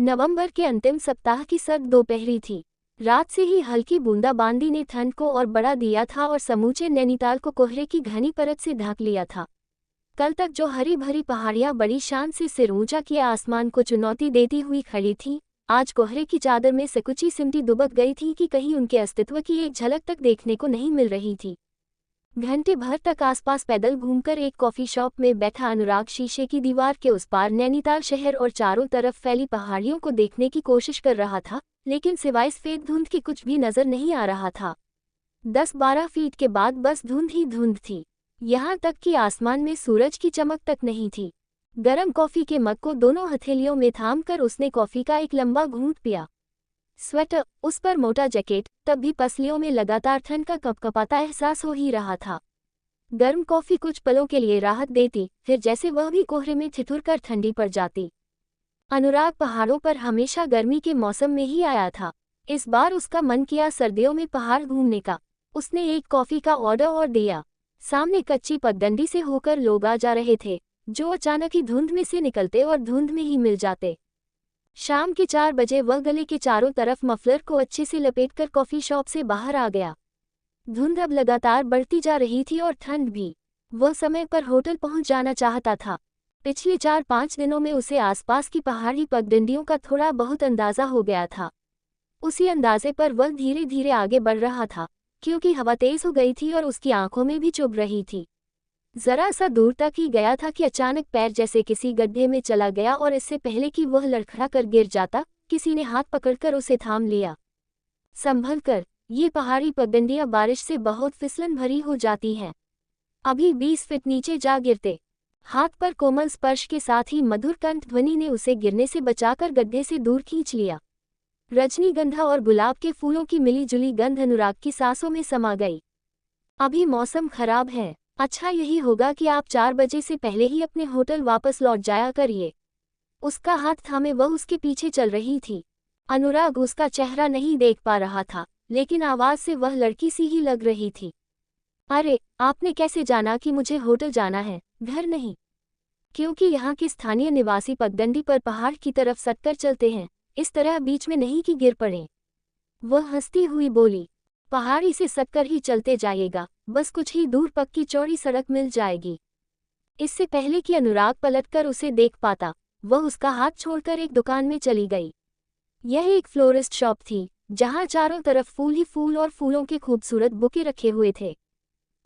नवंबर के अंतिम सप्ताह की सर्द दोपहरी थी। रात से ही हल्की बूंदाबांदी ने ठंड को और बढ़ा दिया था और समूचे नैनीताल को कोहरे की घनी परत से ढक लिया था। कल तक जो हरी भरी पहाड़ियां बड़ी शान से सिर ऊंचा किए आसमान को चुनौती देती हुई खड़ी थीं, आज कोहरे की चादर में सिकुची सिमटी दुबक गई थी कि कहीं उनके अस्तित्व की एक झलक तक देखने को नहीं मिल रही थी। घंटे भर तक आसपास पैदल घूमकर एक कॉफी शॉप में बैठा अनुराग शीशे की दीवार के उस पार नैनीताल शहर और चारों तरफ फैली पहाड़ियों को देखने की कोशिश कर रहा था, लेकिन सिवाय सफेद धुंध के कुछ भी नजर नहीं आ रहा था। 10-12 फीट के बाद बस धुंध ही धुंध थी। यहाँ तक कि आसमान में सूरज की चमक तक नहीं थी। गरम कॉफी के मग को दोनों हथेलियों में थाम कर उसने कॉफी का एक लंबा घूंट पिया। स्वेटर, उस पर मोटा जैकेट, तब भी पसलियों में लगातार ठंड का कपकपाता एहसास हो ही रहा था। गर्म कॉफी कुछ पलों के लिए राहत देती, फिर जैसे वह भी कोहरे में ठिठुर कर ठंडी पड़ जाती। अनुराग पहाड़ों पर हमेशा गर्मी के मौसम में ही आया था। इस बार उसका मन किया सर्दियों में पहाड़ घूमने का। उसने एक कॉफी का ऑर्डर और दिया। सामने कच्ची पगडंडी से होकर लोग आ जा रहे थे, जो अचानक ही धुंध में से निकलते और धुंध में ही मिल जाते। शाम के 4 बजे वह गले के चारों तरफ मफलर को अच्छे से लपेटकर कॉफी शॉप से बाहर आ गया। धुंध अब लगातार बढ़ती जा रही थी और ठंड भी। वह समय पर होटल पहुंच जाना चाहता था। पिछले 4-5 दिनों में उसे आसपास की पहाड़ी पगडंडियों का थोड़ा बहुत अंदाजा हो गया था। उसी अंदाजे पर वह धीरे धीरे आगे बढ़ रहा था, क्योंकि हवा तेज हो गई थी और उसकी आंखों में भी चुभ रही थी। जरा सा दूर तक ही गया था कि अचानक पैर जैसे किसी गड्ढे में चला गया और इससे पहले कि वह लड़खड़ा कर गिर जाता, किसी ने हाथ पकड़कर उसे थाम लिया। संभल कर, ये पहाड़ी पगडंडियां बारिश से बहुत फिसलन भरी हो जाती हैं। अभी 20 फीट नीचे जा गिरते। हाथ पर कोमल स्पर्श के साथ ही मधुर कंठ ध्वनि ने उसे गिरने से बचाकर गड्ढे से दूर खींच लिया। रजनीगंधा और गुलाब के फूलों की मिली जुली गंध अनुराग की सांसों में समा गई। अभी मौसम खराब है। अच्छा यही होगा कि आप 4 बजे से पहले ही अपने होटल वापस लौट जाया करिए। उसका हाथ थामे वह उसके पीछे चल रही थी। अनुराग उसका चेहरा नहीं देख पा रहा था, लेकिन आवाज से वह लड़की सी ही लग रही थी। अरे, आपने कैसे जाना कि मुझे होटल जाना है, घर नहीं? क्योंकि यहाँ के स्थानीय निवासी पगडंडी पर पहाड़ की तरफ सटकर चलते हैं, इस तरह बीच में नहीं कि गिर पड़े। वह हंसती हुई बोली, पहाड़ी से सटकर ही चलते जाइएगा, बस कुछ ही दूर पक्की चौड़ी सड़क मिल जाएगी। इससे पहले कि अनुराग पलटकर उसे देख पाता, वह उसका हाथ छोड़कर एक दुकान में चली गई। यह एक फ्लोरिस्ट शॉप थी, जहां चारों तरफ फूल ही फूल और फूलों के खूबसूरत बुके रखे हुए थे।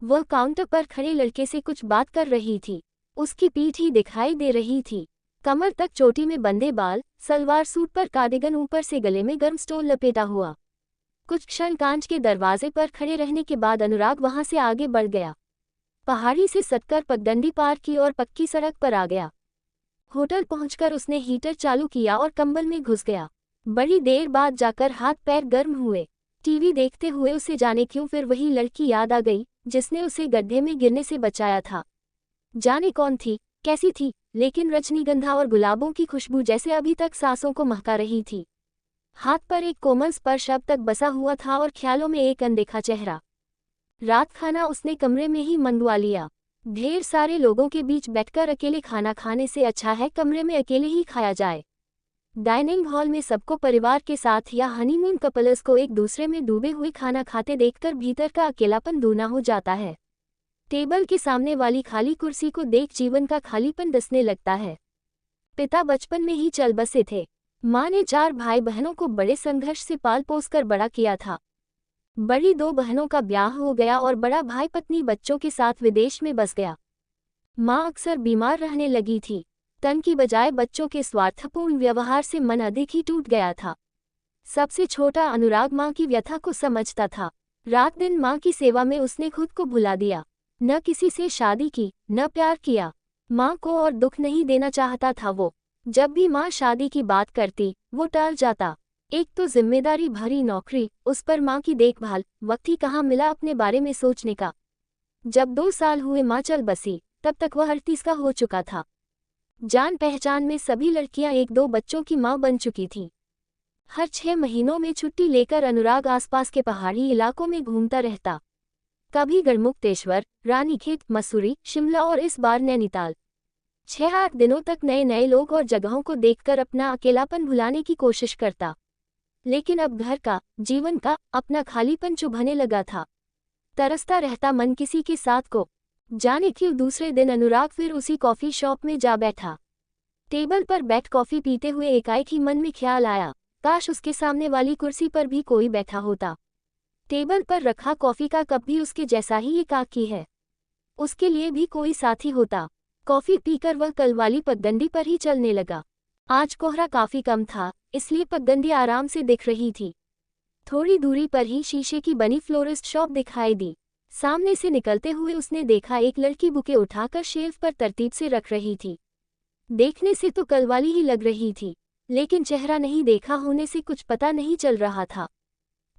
वह काउंटर पर खड़े लड़के से कुछ बात कर रही थी। उसकी पीठ ही दिखाई दे रही थी। कमर तक चोटी में बंधे बाल, सलवार सूट पर कार्डिगन, ऊपर से गले में गर्म स्टोल लपेटा हुआ। कुछ क्षण कांच के दरवाजे पर खड़े रहने के बाद अनुराग वहां से आगे बढ़ गया। पहाड़ी से सटकर पगडंडी पार की और पक्की सड़क पर आ गया। होटल पहुंचकर उसने हीटर चालू किया और कंबल में घुस गया। बड़ी देर बाद जाकर हाथ पैर गर्म हुए। टीवी देखते हुए उसे जाने क्यों फिर वही लड़की याद आ गई, जिसने उसे गड्ढे में गिरने से बचाया था। जाने कौन थी, कैसी थी, लेकिन रजनीगंधा और गुलाबों की खुशबू जैसे अभी तक सांसों को महका रही थी। हाथ पर एक कोमल स्पर्श अब तक बसा हुआ था और ख्यालों में एक अनदेखा चेहरा। रात खाना उसने कमरे में ही मंगवा लिया। ढेर सारे लोगों के बीच बैठकर अकेले खाना खाने से अच्छा है कमरे में अकेले ही खाया जाए। डाइनिंग हॉल में सबको परिवार के साथ या हनीमून कपल्स को एक दूसरे में डूबे हुए खाना खाते देखकर भीतर का अकेलापन दूना हो जाता है। टेबल के सामने वाली खाली कुर्सी को देख जीवन का खालीपन डसने लगता है। पिता बचपन में ही चल बसे थे। माँ ने 4 भाई बहनों को बड़े संघर्ष से पाल पोस कर बड़ा किया था। बड़ी 2 बहनों का ब्याह हो गया और बड़ा भाई पत्नी बच्चों के साथ विदेश में बस गया। माँ अक्सर बीमार रहने लगी थी। तन की बजाय बच्चों के स्वार्थपूर्ण व्यवहार से मन अधिक ही टूट गया था। सबसे छोटा अनुराग माँ की व्यथा को समझता था। रात दिन माँ की सेवा में उसने खुद को भुला दिया। न किसी से शादी की, न प्यार किया। माँ को और दुख नहीं देना चाहता था वो। जब भी माँ शादी की बात करती, वो टाल जाता। एक तो जिम्मेदारी भरी नौकरी, उस पर माँ की देखभाल, वक्त ही कहाँ मिला अपने बारे में सोचने का। जब 2 साल हुए माँ चल बसी, तब तक वह 38 का हो चुका था। जान पहचान में सभी लड़कियां 1-2 बच्चों की माँ बन चुकी थीं। हर 6 महीनों में छुट्टी लेकर अनुराग आसपास के पहाड़ी इलाकों में घूमता रहता। कभी गढ़मुक्तेश्वर, रानीखेत, मसूरी, शिमला और इस बार नैनीताल। 6-8 दिनों तक नए नए लोग और जगहों को देखकर अपना अकेलापन भुलाने की कोशिश करता। लेकिन अब घर का, जीवन का, अपना खालीपन चुभने लगा था। तरसता रहता मन किसी के साथ को। जाने क्यों दूसरे दिन अनुराग फिर उसी कॉफी शॉप में जा बैठा। टेबल पर बैठ कॉफी पीते हुए एकाएक ही मन में ख्याल आया, काश उसके सामने वाली कुर्सी पर भी कोई बैठा होता। टेबल पर रखा कॉफी का कप भी उसके जैसा ही एकाकी है। उसके लिए भी कोई साथी होता। कॉफी पीकर वह कल वाली पगडंडी पर ही चलने लगा। आज कोहरा काफी कम था, इसलिए पगडंडी आराम से दिख रही थी। थोड़ी दूरी पर ही शीशे की बनी फ्लोरिस्ट शॉप दिखाई दी। सामने से निकलते हुए उसने देखा एक लड़की बुके उठाकर शेल्फ पर तरतीब से रख रही थी। देखने से तो कल वाली ही लग रही थी, लेकिन चेहरा नहीं देखा होने से कुछ पता नहीं चल रहा था।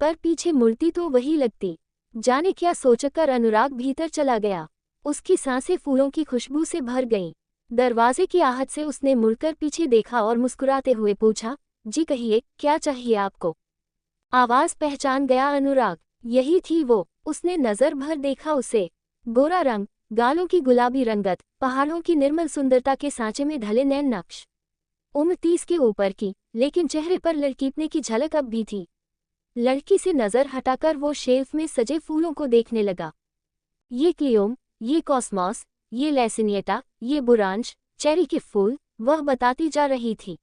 पर पीछे मुड़ती तो वही लगती। जाने क्या सोचकर अनुराग भीतर चला गया। उसकी सांसें फूलों की खुशबू से भर गईं। दरवाजे की आहट से उसने मुड़कर पीछे देखा और मुस्कुराते हुए पूछा, जी कहिए, क्या चाहिए आपको? आवाज पहचान गया अनुराग। यही थी वो। उसने नजर भर देखा उसे। गोरा रंग, गालों की गुलाबी रंगत, पहाड़ों की निर्मल सुंदरता के सांचे में ढले नैन नक्श। उम्र 30 के ऊपर की, लेकिन चेहरे पर लड़कीपने की झलक अब भी थी। लड़की से नजर हटाकर वो शेल्फ में सजे फूलों को देखने लगा। ये क्लियोम, ये कॉस्मॉस, ये लैसिनिएटा, ये बुरांश, चेरी के फूल, वह बताती जा रही थी।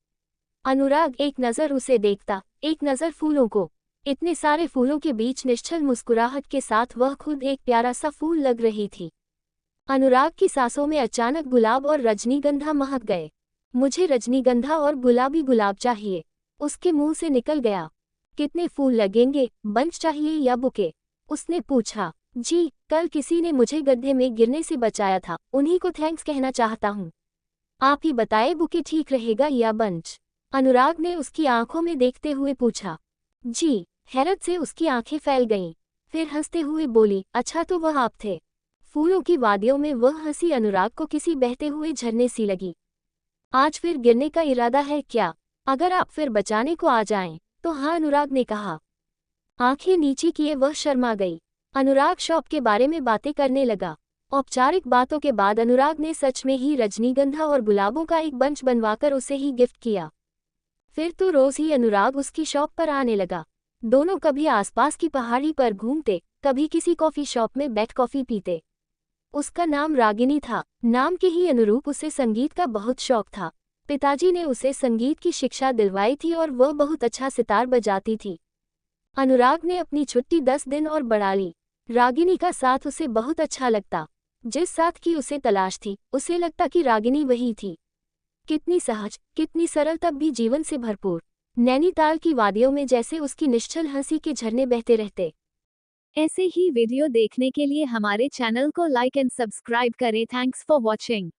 अनुराग एक नज़र उसे देखता, एक नज़र फूलों को। इतने सारे फूलों के बीच निश्चल मुस्कुराहट के साथ वह खुद एक प्यारा सा फूल लग रही थी। अनुराग की सांसों में अचानक गुलाब और रजनीगंधा महक गए। मुझे रजनीगंधा और गुलाबी गुलाब चाहिए, उसके मुंह से निकल गया। कितने फूल लगेंगे, बंच चाहिए या बुके? उसने पूछा। जी, कल किसी ने मुझे गड्ढे में गिरने से बचाया था, उन्हीं को थैंक्स कहना चाहता हूँ। आप ही बताए बुके ठीक रहेगा या बंच? अनुराग ने उसकी आंखों में देखते हुए पूछा। जी। हैरत से उसकी आंखें फैल गईं। फिर हंसते हुए बोली, अच्छा तो वह आप थे। फूलों की वादियों में वह हंसी अनुराग को किसी बहते हुए झरने सी लगी। आज फिर गिरने का इरादा है क्या? अगर आप फिर बचाने को आ जाएं, तो हाँ, अनुराग ने कहा। आंखें नीचे किए वह शर्मा गई। अनुराग शॉप के बारे में बातें करने लगा। औपचारिक बातों के बाद अनुराग ने सच में ही रजनीगंधा और गुलाबों का एक बंच बनवाकर उसे ही गिफ्ट किया। फिर तो रोज ही अनुराग उसकी शॉप पर आने लगा। दोनों कभी आसपास की पहाड़ी पर घूमते, कभी किसी कॉफी शॉप में बैठ कॉफी पीते। उसका नाम रागिनी था। नाम के ही अनुरूप उसे संगीत का बहुत शौक था। पिताजी ने उसे संगीत की शिक्षा दिलवाई थी और वह बहुत अच्छा सितार बजाती थी। अनुराग ने अपनी छुट्टी 10 दिन और बढ़ा ली। रागिनी का साथ उसे बहुत अच्छा लगता। जिस साथ की उसे तलाश थी, उसे लगता कि रागिनी वही थी। कितनी सहज, कितनी सरल, तब भी जीवन से भरपूर। नैनीताल की वादियों में जैसे उसकी निश्चल हंसी के झरने बहते रहते। ऐसे ही वीडियो देखने के लिए हमारे चैनल को लाइक एंड सब्सक्राइब करें। Thanks for watching.